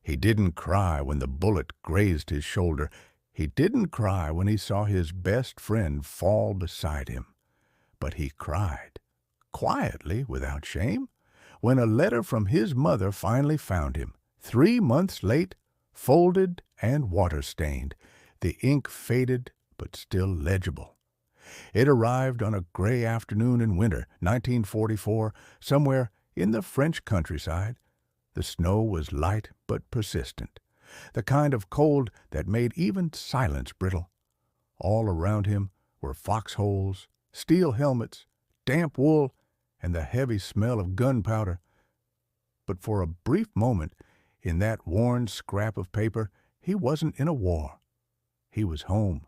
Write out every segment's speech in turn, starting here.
He didn't cry when the bullet grazed his shoulder. He didn't cry when he saw his best friend fall beside him. But he cried, quietly, without shame, when a letter from his mother finally found him, 3 months late, folded and water-stained, the ink faded but still legible. It arrived on a gray afternoon in winter, 1944, somewhere in the French countryside. The snow was light but persistent, the kind of cold that made even silence brittle. All around him were foxholes, steel helmets, damp wool, and the heavy smell of gunpowder. But for a brief moment, in that worn scrap of paper, he wasn't in a war. He was home.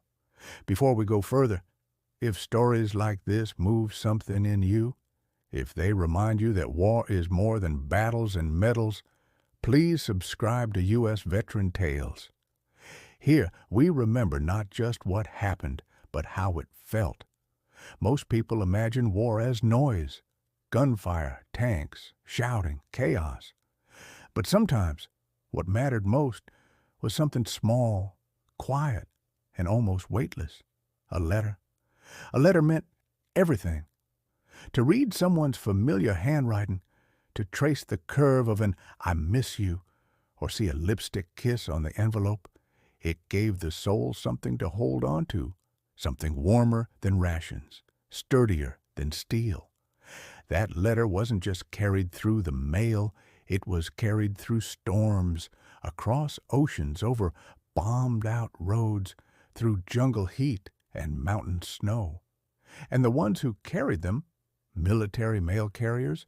Before we go further, if stories like this move something in you, if they remind you that war is more than battles and medals, please subscribe to U.S. Veteran Tales. Here, we remember not just what happened, but how it felt. Most people imagine war as noise, gunfire, tanks, shouting, chaos. But sometimes, what mattered most was something small, quiet, and almost weightless. A letter. A letter meant everything. To read someone's familiar handwriting, to trace the curve of an "I miss you," or see a lipstick kiss on the envelope, it gave the soul something to hold on to, something warmer than rations, sturdier than steel. That letter wasn't just carried through the mail, it was carried through storms, across oceans, over bombed-out roads, through jungle heat and mountain snow. And the ones who carried them, military mail carriers,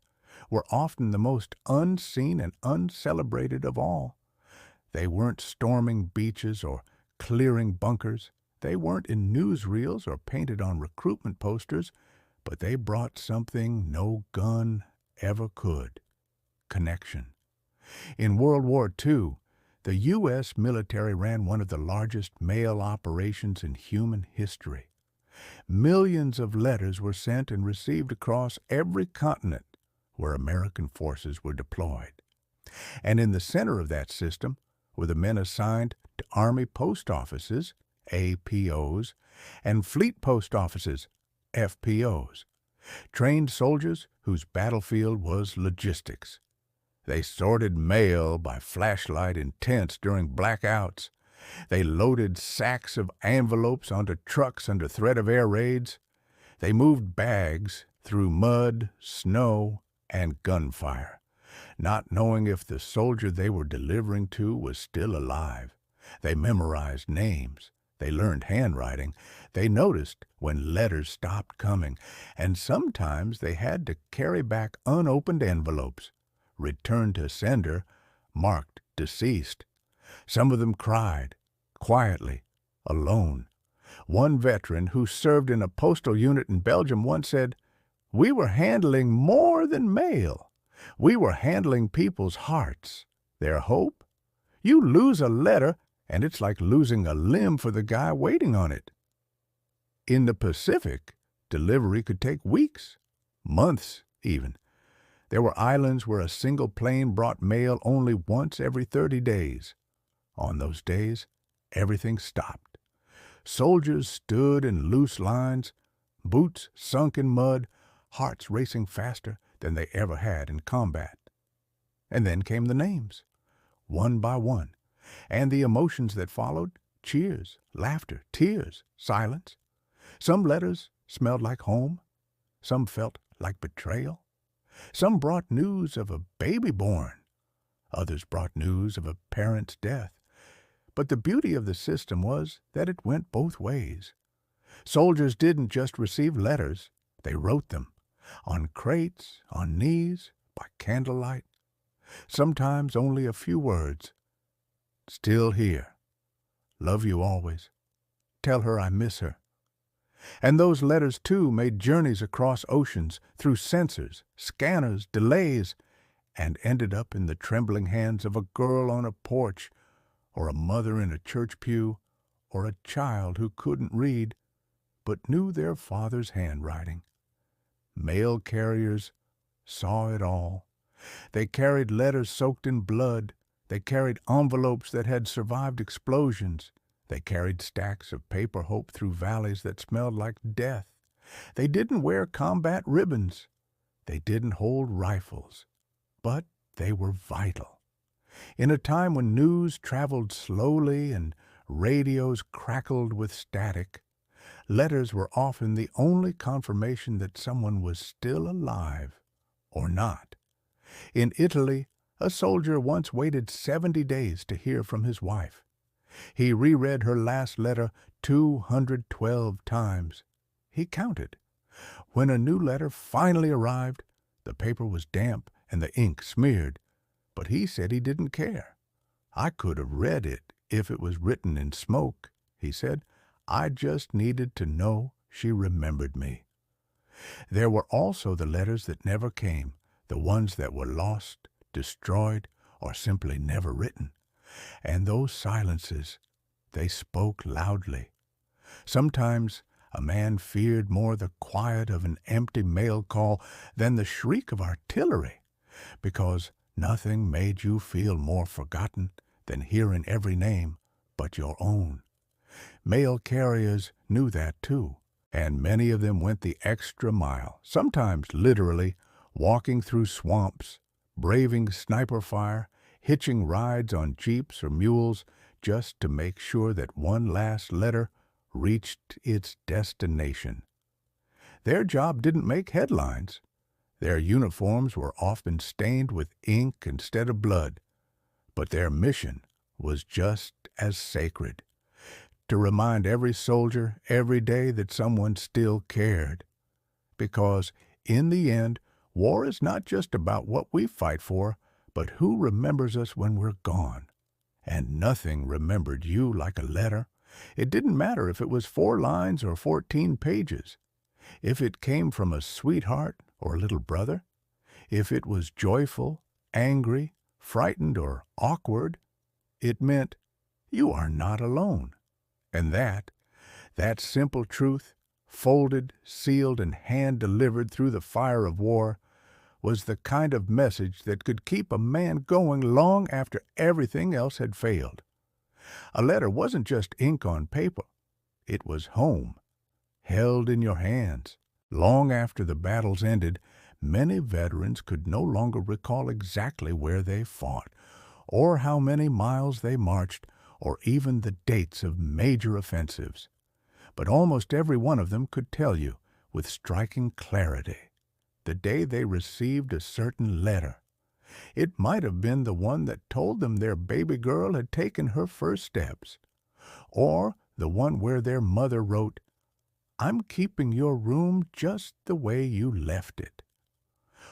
were often the most unseen and uncelebrated of all. They weren't storming beaches or clearing bunkers. They weren't in newsreels or painted on recruitment posters, but they brought something no gun ever could: connection. In World War II, the U.S. military ran one of the largest mail operations in human history. Millions of letters were sent and received across every continent where American forces were deployed. And in the center of that system were the men assigned to Army post offices, APOs, and fleet post offices, FPOs, trained soldiers whose battlefield was logistics. They sorted mail by flashlight in tents during blackouts. They loaded sacks of envelopes onto trucks under threat of air raids. They moved bags through mud, snow, and gunfire, not knowing if the soldier they were delivering to was still alive. They memorized names. They learned handwriting. They noticed when letters stopped coming, and sometimes they had to carry back unopened envelopes, returned to sender, marked deceased. Some of them cried, quietly, alone. One veteran who served in a postal unit in Belgium once said, "We were handling more than mail. We were handling people's hearts, their hope. You lose a letter, and it's like losing a limb for the guy waiting on it." In the Pacific, delivery could take weeks, months even. There were islands where a single plane brought mail only once every 30 days. On those days, everything stopped. Soldiers stood in loose lines, boots sunk in mud, hearts racing faster than they ever had in combat. And then came the names, one by one, and the emotions that followed: cheers, laughter, tears, silence. Some letters smelled like home. Some felt like betrayal. Some brought news of a baby born. Others brought news of a parent's death. But the beauty of the system was that it went both ways. Soldiers didn't just receive letters, they wrote them, on crates, on knees, by candlelight. Sometimes only a few words. "Still here. Love you always. Tell her I miss her." And those letters, too, made journeys across oceans, through sensors, scanners, delays, and ended up in the trembling hands of a girl on a porch, or a mother in a church pew, or a child who couldn't read, but knew their father's handwriting. Mail carriers saw it all. They carried letters soaked in blood, They carried envelopes that had survived explosions. They carried stacks of paper hope through valleys that smelled like death. They didn't wear combat ribbons. They didn't hold rifles. But they were vital. In a time when news traveled slowly and radios crackled with static, letters were often the only confirmation that someone was still alive or not. In Italy, a soldier once waited 70 days to hear from his wife. He reread her last letter 212 times. He counted. When a new letter finally arrived, the paper was damp and the ink smeared, but he said he didn't care. "I could have read it if it was written in smoke," he said. "I just needed to know she remembered me." There were also the letters that never came, the ones that were lost, destroyed, or simply never written. And those silences, they spoke loudly. Sometimes a man feared more the quiet of an empty mail call than the shriek of artillery, because nothing made you feel more forgotten than hearing every name but your own. Mail carriers knew that too, and many of them went the extra mile, sometimes literally, walking through swamps, braving sniper fire, hitching rides on jeeps or mules just to make sure that one last letter reached its destination. Their job didn't make headlines. Their uniforms were often stained with ink instead of blood, but their mission was just as sacred: to remind every soldier every day that someone still cared. Because, in the end, war is not just about what we fight for, but who remembers us when we're gone. And nothing remembered you like a letter. It didn't matter if it was 4 lines or 14 pages. If it came from a sweetheart or a little brother, if it was joyful, angry, frightened, or awkward, it meant you are not alone. And that simple truth, folded, sealed, and hand-delivered through the fire of war, was the kind of message that could keep a man going long after everything else had failed. A letter wasn't just ink on paper. It was home, held in your hands. Long after the battles ended, many veterans could no longer recall exactly where they fought, or how many miles they marched, or even the dates of major offensives. But almost every one of them could tell you, with striking clarity, the day they received a certain letter. It might have been the one that told them their baby girl had taken her first steps, or the one where their mother wrote, "I'm keeping your room just the way you left it."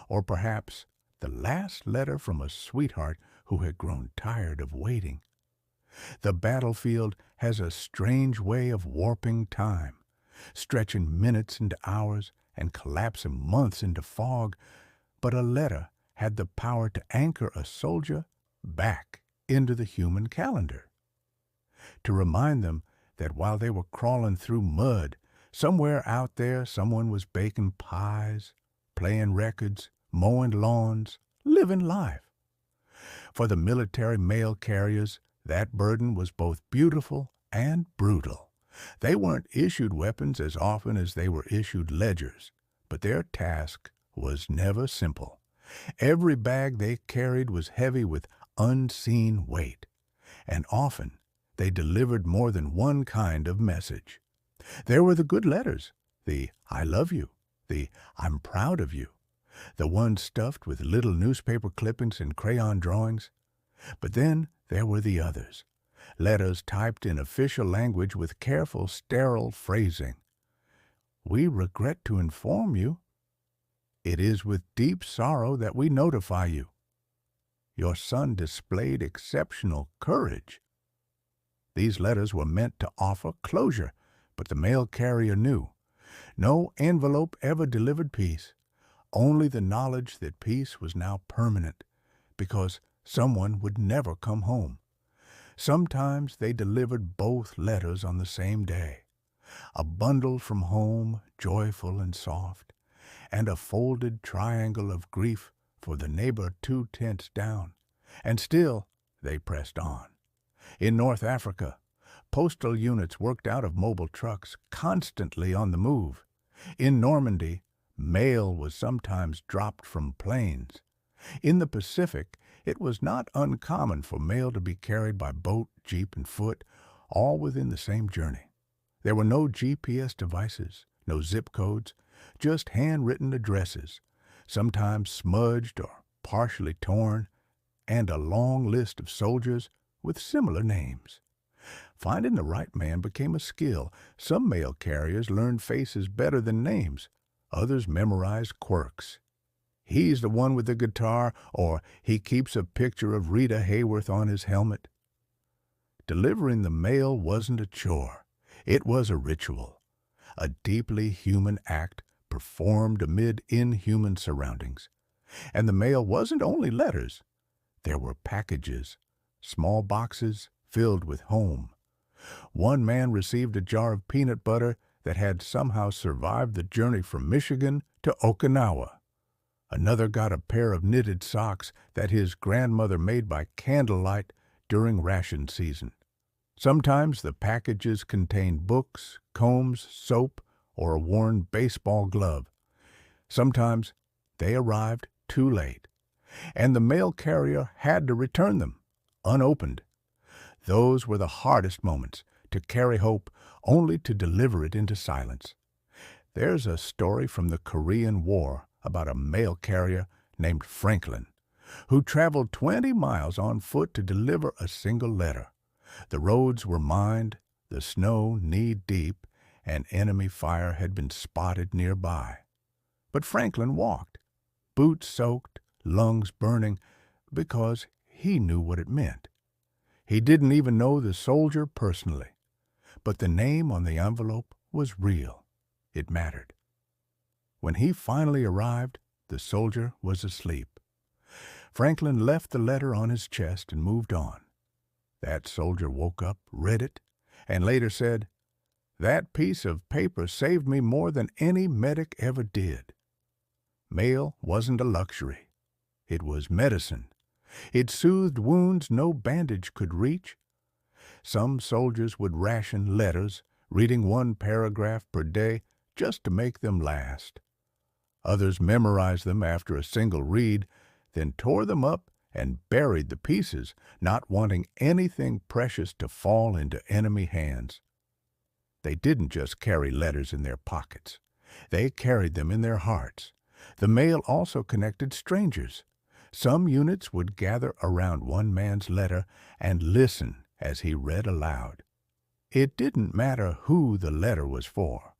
Or perhaps the last letter from a sweetheart who had grown tired of waiting. The battlefield has a strange way of warping time, stretching minutes into hours and collapsing months into fog, but a letter had the power to anchor a soldier back into the human calendar, to remind them that while they were crawling through mud, somewhere out there someone was baking pies, playing records, mowing lawns, living life. For the military mail carriers, that burden was both beautiful and brutal. They weren't issued weapons as often as they were issued ledgers, but their task was never simple. Every bag they carried was heavy with unseen weight, and often they delivered more than one kind of message. There were the good letters, the "I love you," the "I'm proud of you," the ones stuffed with little newspaper clippings and crayon drawings. But then there were the others, letters typed in official language with careful, sterile phrasing. "We regret to inform you. It is with deep sorrow that we notify you. Your son displayed exceptional courage." These letters were meant to offer closure, but the mail carrier knew. No envelope ever delivered peace, only the knowledge that peace was now permanent, because someone would never come home. Sometimes they delivered both letters on the same day, a bundle from home, joyful and soft, and a folded triangle of grief for the neighbor 2 tents down. And still, they pressed on. In North Africa, postal units worked out of mobile trucks, constantly on the move. In Normandy, mail was sometimes dropped from planes. In the Pacific, it was not uncommon for mail to be carried by boat, jeep, and foot, all within the same journey. There were no GPS devices, no zip codes, just handwritten addresses, sometimes smudged or partially torn, and a long list of soldiers with similar names. Finding the right man became a skill. Some mail carriers learned faces better than names. Others memorized quirks. He's the one with the guitar, or he keeps a picture of Rita Hayworth on his helmet. Delivering the mail wasn't a chore. It was a ritual, a deeply human act performed amid inhuman surroundings. And the mail wasn't only letters. There were packages, small boxes filled with home. One man received a jar of peanut butter that had somehow survived the journey from Michigan to Okinawa. Another got a pair of knitted socks that his grandmother made by candlelight during ration season. Sometimes the packages contained books, combs, soap, or a worn baseball glove. Sometimes they arrived too late, and the mail carrier had to return them, unopened. Those were the hardest moments, to carry hope only to deliver it into silence. There's a story from the Korean War about a mail carrier named Franklin, who traveled 20 miles on foot to deliver a single letter. The roads were mined, the snow knee-deep, and enemy fire had been spotted nearby. But Franklin walked, boots soaked, lungs burning, because he knew what it meant. He didn't even know the soldier personally, but the name on the envelope was real. It mattered. When he finally arrived, the soldier was asleep. Franklin left the letter on his chest and moved on. That soldier woke up, read it, and later said, "That piece of paper saved me more than any medic ever did." Mail wasn't a luxury. It was medicine. It soothed wounds no bandage could reach. Some soldiers would ration letters, reading one paragraph per day just to make them last. Others memorized them after a single read, then tore them up and buried the pieces, not wanting anything precious to fall into enemy hands. They didn't just carry letters in their pockets. They carried them in their hearts. The mail also connected strangers. Some units would gather around one man's letter and listen as he read aloud. It didn't matter who the letter was for.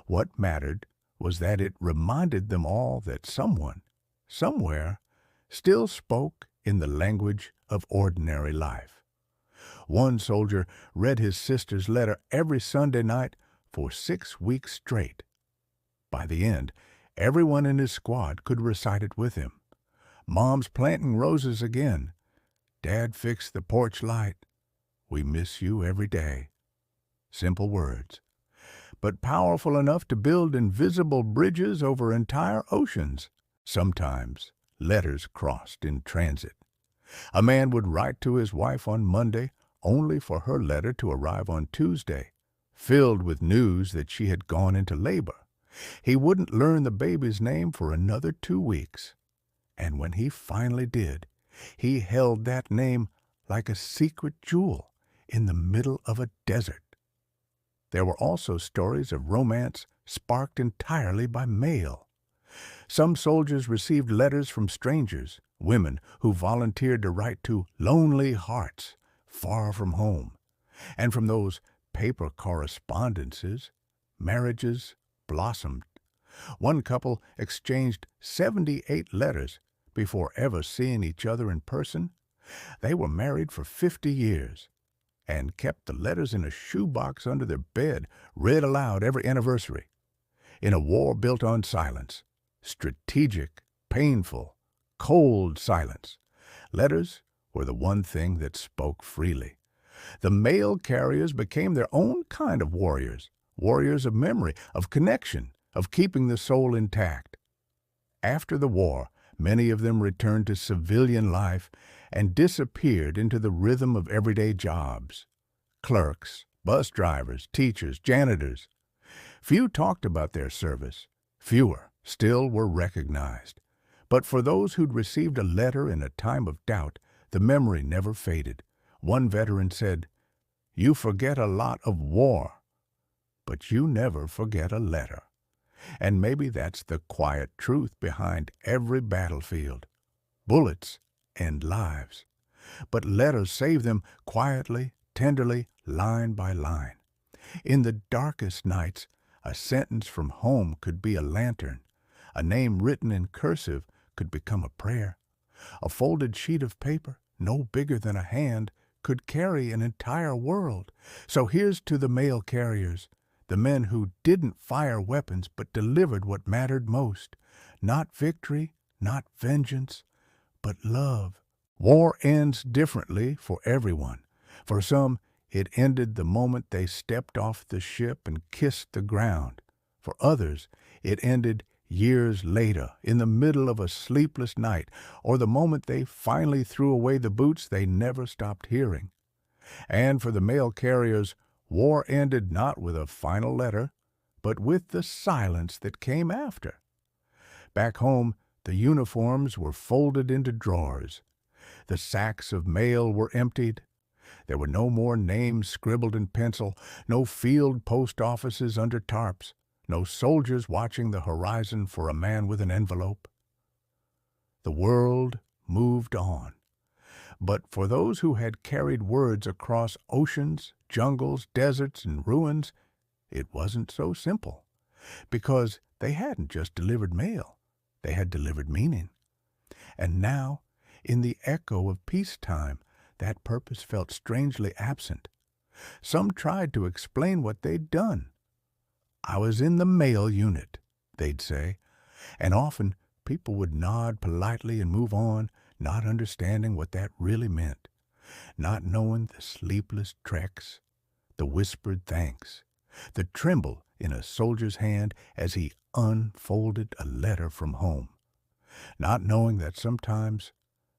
What mattered was that it reminded them all that someone, somewhere, still spoke in the language of ordinary life. One soldier read his sister's letter every Sunday night for 6 weeks straight. By the end, everyone in his squad could recite it with him. "Mom's planting roses again. Dad fixed the porch light. We miss you every day." Simple words, but powerful enough to build invisible bridges over entire oceans. Sometimes letters crossed in transit. A man would write to his wife on Monday, only for her letter to arrive on Tuesday, filled with news that she had gone into labor. He wouldn't learn the baby's name for another 2 weeks. And when he finally did, he held that name like a secret jewel in the middle of a desert. There were also stories of romance sparked entirely by mail. Some soldiers received letters from strangers, women who volunteered to write to lonely hearts far from home. And from those paper correspondences, marriages blossomed. One couple exchanged 78 letters before ever seeing each other in person. They were married for 50 years and kept the letters in a shoebox under their bed, read aloud every anniversary. In a war built on silence, strategic, painful, cold silence, letters were the one thing that spoke freely. The mail carriers became their own kind of warriors, warriors of memory, of connection, of keeping the soul intact. After the war, many of them returned to civilian life and disappeared into the rhythm of everyday jobs. Clerks, bus drivers, teachers, janitors. Few talked about their service. Fewer still were recognized. But for those who'd received a letter in a time of doubt, the memory never faded. One veteran said, "You forget a lot of war, but you never forget a letter." And maybe that's the quiet truth behind every battlefield. Bullets end lives, but letters save them quietly, tenderly, line by line. In the darkest nights, a sentence from home could be a lantern. A name written in cursive could become a prayer. A folded sheet of paper, no bigger than a hand, could carry an entire world. So here's to the mail carriers, the men who didn't fire weapons but delivered what mattered most. Not victory, not vengeance, but love. War ends differently for everyone. For some, it ended the moment they stepped off the ship and kissed the ground. For others, it ended years later, in the middle of a sleepless night, or the moment they finally threw away the boots they never stopped hearing. And for the mail carriers, war ended not with a final letter, but with the silence that came after. Back home, the uniforms were folded into drawers. The sacks of mail were emptied. There were no more names scribbled in pencil, no field post offices under tarps, no soldiers watching the horizon for a man with an envelope. The world moved on. But for those who had carried words across oceans, jungles, deserts, and ruins, it wasn't so simple, because they hadn't just delivered mail. They had delivered meaning. And now, in the echo of peacetime, that purpose felt strangely absent. Some tried to explain what they'd done. "I was in the mail unit," they'd say, and often people would nod politely and move on, not understanding what that really meant, not knowing the sleepless treks, the whispered thanks, the tremble in a soldier's hand as he unfolded a letter from home, not knowing that sometimes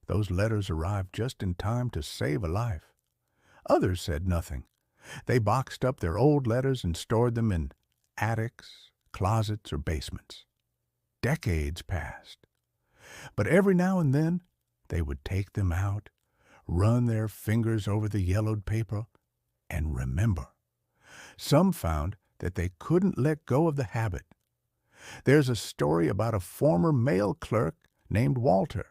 those letters arrived just in time to save a life. Others said nothing. They boxed up their old letters and stored them in attics, closets, or basements. Decades passed. But every now and then, they would take them out, run their fingers over the yellowed paper, and remember. Some found that they couldn't let go of the habit. There's a story about a former mail clerk named Walter,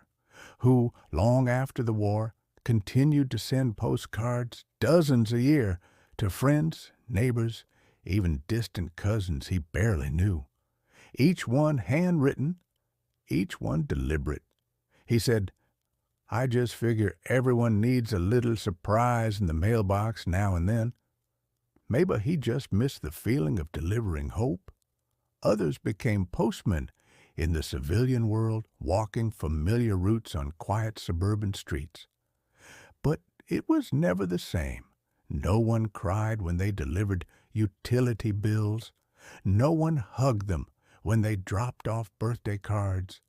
who, long after the war, continued to send postcards, dozens a year, to friends, neighbors, even distant cousins he barely knew. Each one handwritten, each one deliberate. He said, "I just figure everyone needs a little surprise in the mailbox now and then." Maybe he just missed the feeling of delivering hope. Others became postmen in the civilian world, walking familiar routes on quiet suburban streets. But it was never the same. No one cried when they delivered utility bills. No one hugged them when they dropped off birthday cards.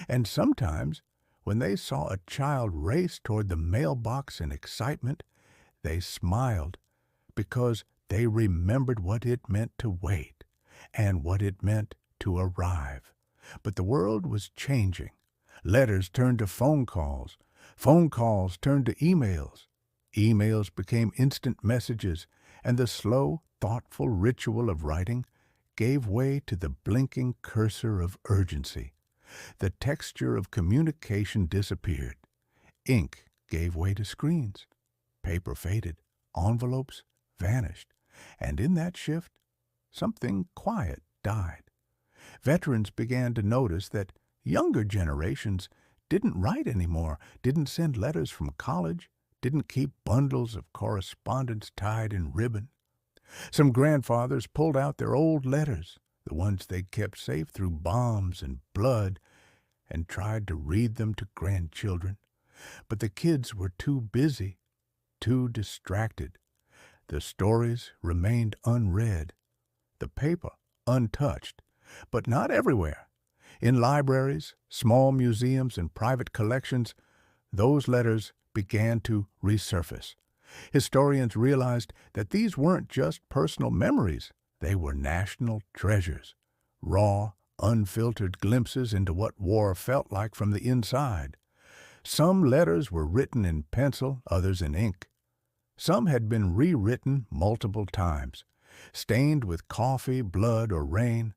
And sometimes, when they saw a child race toward the mailbox in excitement, they smiled because they remembered what it meant to wait and what it meant to arrive. But the world was changing. Letters turned to phone calls. Phone calls turned to emails. Emails became instant messages, and the slow, thoughtful ritual of writing gave way to the blinking cursor of urgency. The texture of communication disappeared. Ink gave way to screens. Paper faded. Envelopes vanished. And in that shift, something quiet died. Veterans began to notice that younger generations didn't write anymore, didn't send letters from college, didn't keep bundles of correspondence tied in ribbon. Some grandfathers pulled out their old letters, the ones they'd kept safe through bombs and blood, and tried to read them to grandchildren. But the kids were too busy, too distracted. The stories remained unread, the paper untouched, but not everywhere. In libraries, small museums, and private collections, those letters began to resurface. Historians realized that these weren't just personal memories, they were national treasures, raw, unfiltered glimpses into what war felt like from the inside. Some letters were written in pencil, others in ink. Some had been rewritten multiple times, stained with coffee, blood, or rain.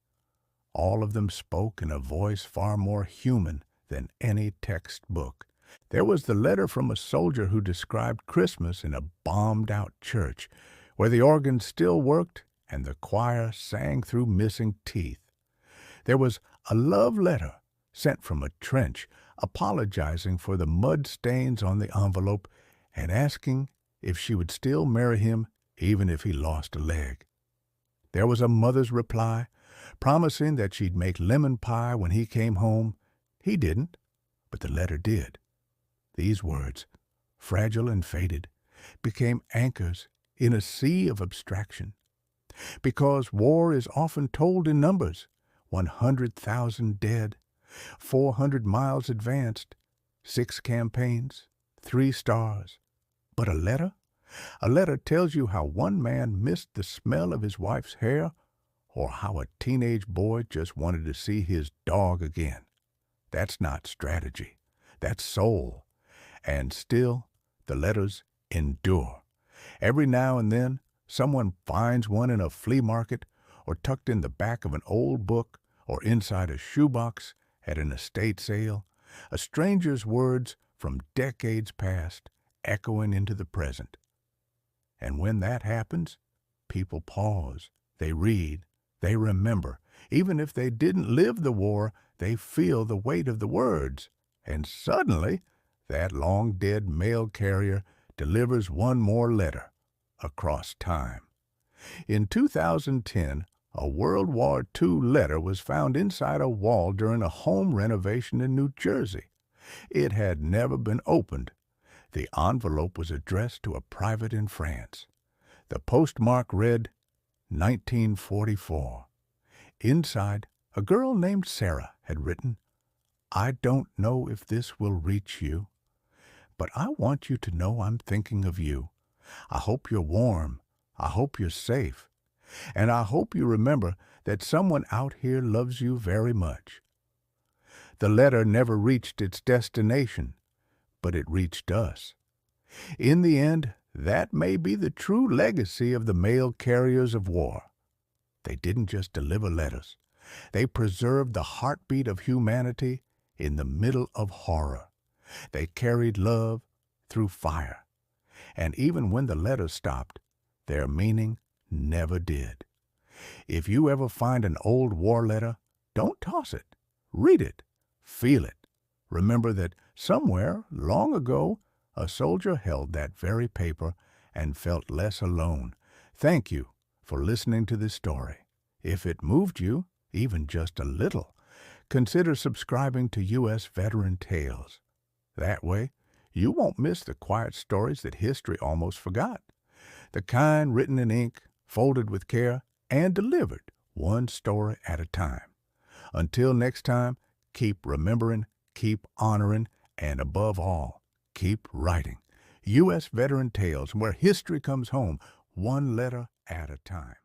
All of them spoke in a voice far more human than any textbook. There was the letter from a soldier who described Christmas in a bombed-out church, where the organ still worked and the choir sang through missing teeth. There was a love letter sent from a trench, apologizing for the mud stains on the envelope and asking if she would still marry him even if he lost a leg. There was a mother's reply, promising that she'd make lemon pie when he came home. He didn't, but the letter did. These words, fragile and faded, became anchors in a sea of abstraction. Because war is often told in numbers, 100,000 dead, 400 miles advanced, 6 campaigns, 3 stars. But a letter? A letter tells you how one man missed the smell of his wife's hair, or how a teenage boy just wanted to see his dog again. That's not strategy. That's soul. And still, the letters endure. Every now and then, someone finds one in a flea market, or tucked in the back of an old book, or inside a shoebox at an estate sale, a stranger's words from decades past echoing into the present. And when that happens, people pause, they read, they remember. Even if they didn't live the war, they feel the weight of the words. And suddenly, that long-dead mail carrier delivers one more letter across time. In 2010, a World War II letter was found inside a wall during a home renovation in New Jersey. It had never been opened. The envelope was addressed to a private in France. The postmark read, 1944. Inside, a girl named Sarah had written, "I don't know if this will reach you, but I want you to know I'm thinking of you. I hope you're warm. I hope you're safe. And I hope you remember that someone out here loves you very much." The letter never reached its destination, but it reached us. In the end, that may be the true legacy of the mail carriers of war. They didn't just deliver letters. They preserved the heartbeat of humanity in the middle of horror. They carried love through fire. And even when the letters stopped, their meaning never did. If you ever find an old war letter, don't toss it. Read it. Feel it. Remember that somewhere, long ago, a soldier held that very paper and felt less alone. Thank you for listening to this story. If it moved you, even just a little, consider subscribing to U.S. Veteran Tales. That way, you won't miss the quiet stories that history almost forgot. The kind written in ink, folded with care, and delivered one story at a time. Until next time, keep remembering, keep honoring, and above all, keep writing. U.S. Veteran Tales, where history comes home, one letter at a time.